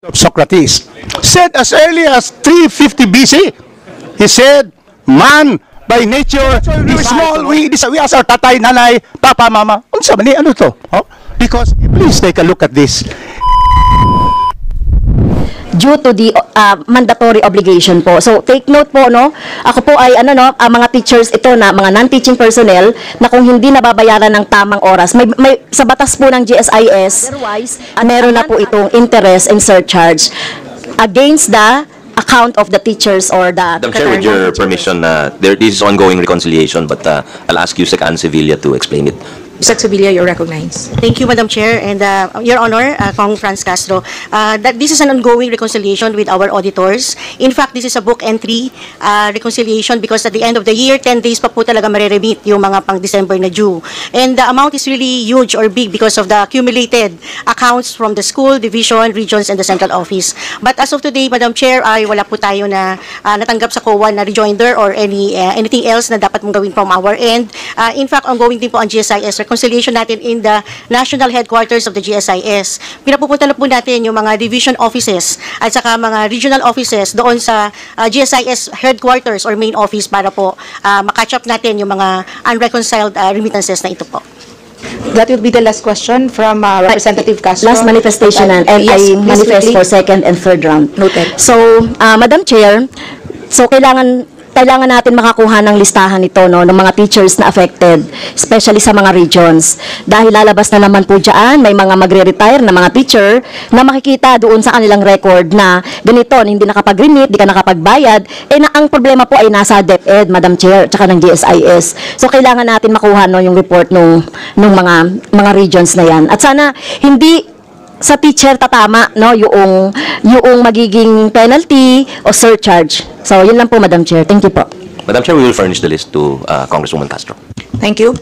of Socrates, said as early as 350 BC, he said, man, by nature, small, we as our tatay, nanay, papa, mama. Unsa man ni, ano to? Oh? Because, please take a look at this. Due to the mandatory obligation po. So take note po, no, ako po ay mga teachers ito na mga non-teaching personnel na kung hindi nababayaran ng tamang oras, may sa batas po ng GSIS, otherwise meron na po itong interest and surcharge against the account of the teachers or the... Madam Chair, with your permission, there is ongoing reconciliation, but I'll ask you, Sec. Ann Sevilla, to explain it. Sec. Sevilla, you're recognized. Thank you, Madam Chair, and Your Honor, Kong Franz Castro, that this is an ongoing reconciliation with our auditors. In fact, this is a book entry reconciliation because at the end of the year, 10 days pa po talaga mareremit yung mga pang December na due. And the amount is really huge or big because of the accumulated accounts from the school, division, regions, and the central office. But as of today, Madam Chair, ay wala po tayo na natanggap sa COA na rejoinder or anything else na dapat mong gawin from our end. In fact, ongoing din po ang GSIS reconciliation natin in the national headquarters of the GSIS. Pinapupunta na po natin yung mga division offices at saka mga regional offices doon sa GSIS headquarters or main office para po makatch up natin yung mga unreconciled remittances na ito po. That will be the last question from Representative Castro. Last manifestation, and yes, I manifest for second and third round. Noted. So, Madam Chair, so kailangan natin makakuha ng listahan ito, no, ng mga teachers na affected, especially sa mga regions. Dahil lalabas na naman po dyan, may mga magre-retire na mga teacher na makikita doon sa kanilang record na ganito, hindi nakapag-remit, di ka nakapagbayad, na ang problema po ay nasa DepEd, Madam Chair, tsaka ng GSIS. So, kailangan natin makuha, no, yung report ng mga regions na yan. At sana, hindi sa teacher tatama, no, yung magiging penalty o surcharge. So, yun lang po, Madam Chair. Thank you po. Madam Chair, we will furnish the list to Congresswoman Castro. Thank you.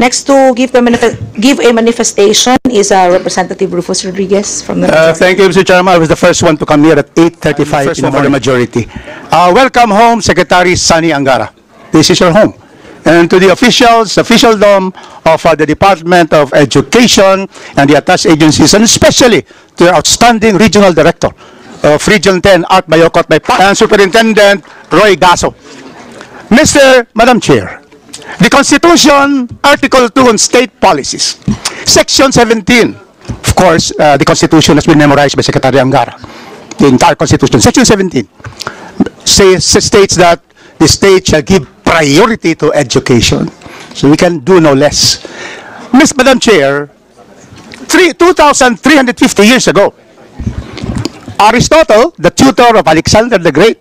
Next to give a manifestation is Representative Rufus Rodriguez from the... Thank you, Mr. Chairman. I was the first one to come here at 8:35 for the majority. Welcome home, Secretary Sani Angara. This is your home. And to the officials, officialdom of the Department of Education and the attached agencies, and especially to the outstanding regional director of Region 10, Art Bayocot, and Superintendent Roy Gaso. Madam Chair, the Constitution, Article 2 on State Policies, Section 17, of course, the Constitution has been memorized by Secretary Angara, the entire Constitution, Section 17, states that the state shall give priority to education. So we can do no less. Madam Chair, 2,350 years ago, Aristotle, the tutor of Alexander the Great,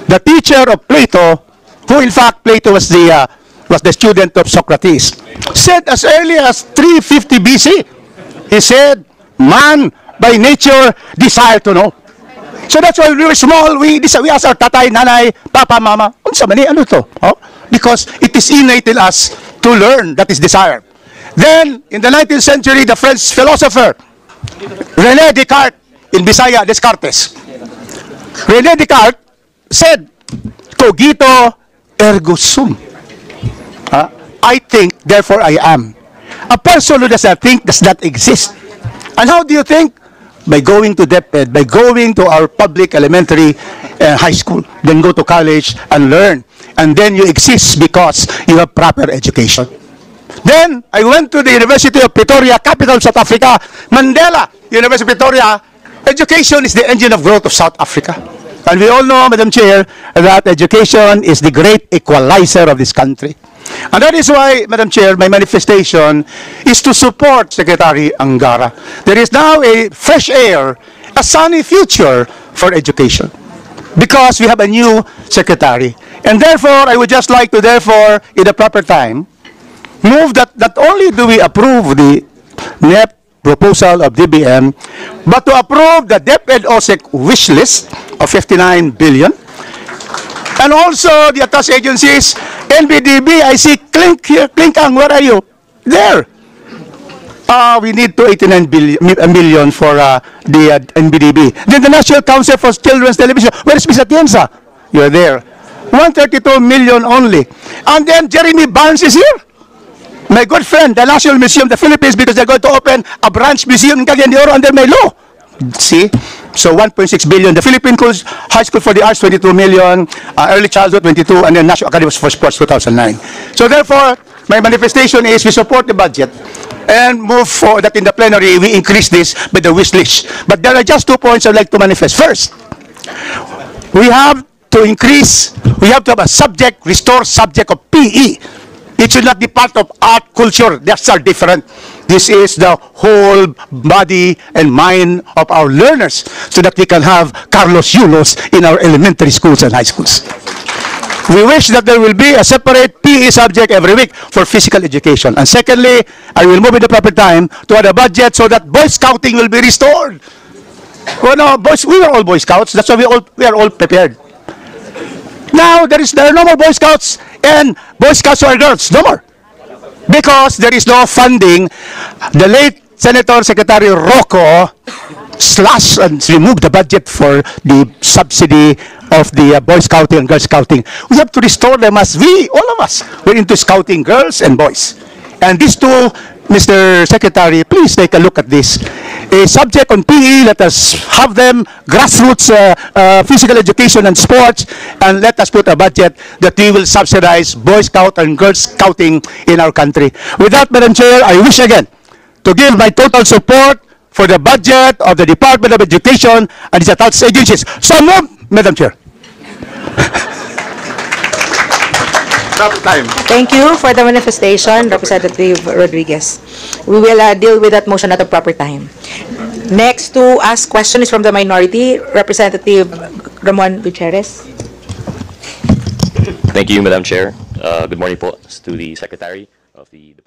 the teacher of Plato, who in fact Plato was the student of Socrates, said as early as 350 BC, he said, man by nature desire to know. So that's why we were small, we ask our tatay, nanay, papa, mama, unsa man ni, ano to? Oh? Because it is innate in us to learn, that is desired. Then, in the 19th century, the French philosopher, René Descartes, in Bisaya, Descartes. René Descartes said, cogito ergo sum. I think, therefore I am. A person who does not think does not exist. And how do you think? By going to DepEd, by going to our public elementary high school, then go to college and learn. And then you exist because you have proper education. Then, I went to the University of Pretoria, capital of South Africa, Mandela University of Pretoria. Education is the engine of growth of South Africa. And we all know, Madam Chair, that education is the great equalizer of this country. And that is why, Madam Chair, my manifestation is to support Secretary Angara. There is now a fresh air, a sunny future for education, because we have a new secretary. And therefore, I would just like to, in the proper time, move that not only do we approve the NEP proposal of DBM, but to approve the DepEd OSEC wish list of 59 billion. And also the attached agencies, NBDB, I see Clink here. Clinkang, where are you? There. We need 289 million for the NBDB. Then the National Council for Children's Television. Where is Ms. Atienza? You're there. 132 million only. And then Jeremy Barnes is here. My good friend, the National Museum of the Philippines, because they're going to open a branch museum in Cagayan de Oro under my law. See? So 1.6 billion. The Philippine High School for the Arts, 22 million. Early Childhood, 22. And then National Academy for Sports, 2009. So therefore, my manifestation is we support the budget and move for that in the plenary, we increase this by the wish list. But there are just 2 points I'd like to manifest. First, we have to have a subject, restore subject of PE. It should not be part of art, culture. That's are different. This is the whole body and mind of our learners so that we can have Carlos Yulos in our elementary schools and high schools. We wish that there will be a separate PE subject every week for physical education. And secondly, I will move in the proper time to add a budget so that Boy Scouting will be restored. Well, no, boys, we are all Boy Scouts. That's why we are all prepared. Now, there are no more Boy Scouts and Boy Scouts who are girls. No more. Because there is no funding. The late Senator Secretary Rocco slashed and removed the budget for the subsidy of the Boy Scouting and Girl Scouting. We have to restore them as all of us, we're into scouting girls and boys. And these two, Mr. Secretary, please take a look at this. A subject on PE, let us have them, grassroots physical education and sports, and let us put a budget that we will subsidize Boy Scout and Girl Scouting in our country. With that, Madam Chair, I wish again to give my total support for the budget of the Department of Education and its attached agencies. So move, Madam Chair. Time. Thank you for the manifestation, Representative Rodriguez. We will deal with that motion at a proper time. Next to ask question is from the minority, Representative Ramon Gutierrez. Thank you, Madam Chair. Good morning po to the Secretary of the Department.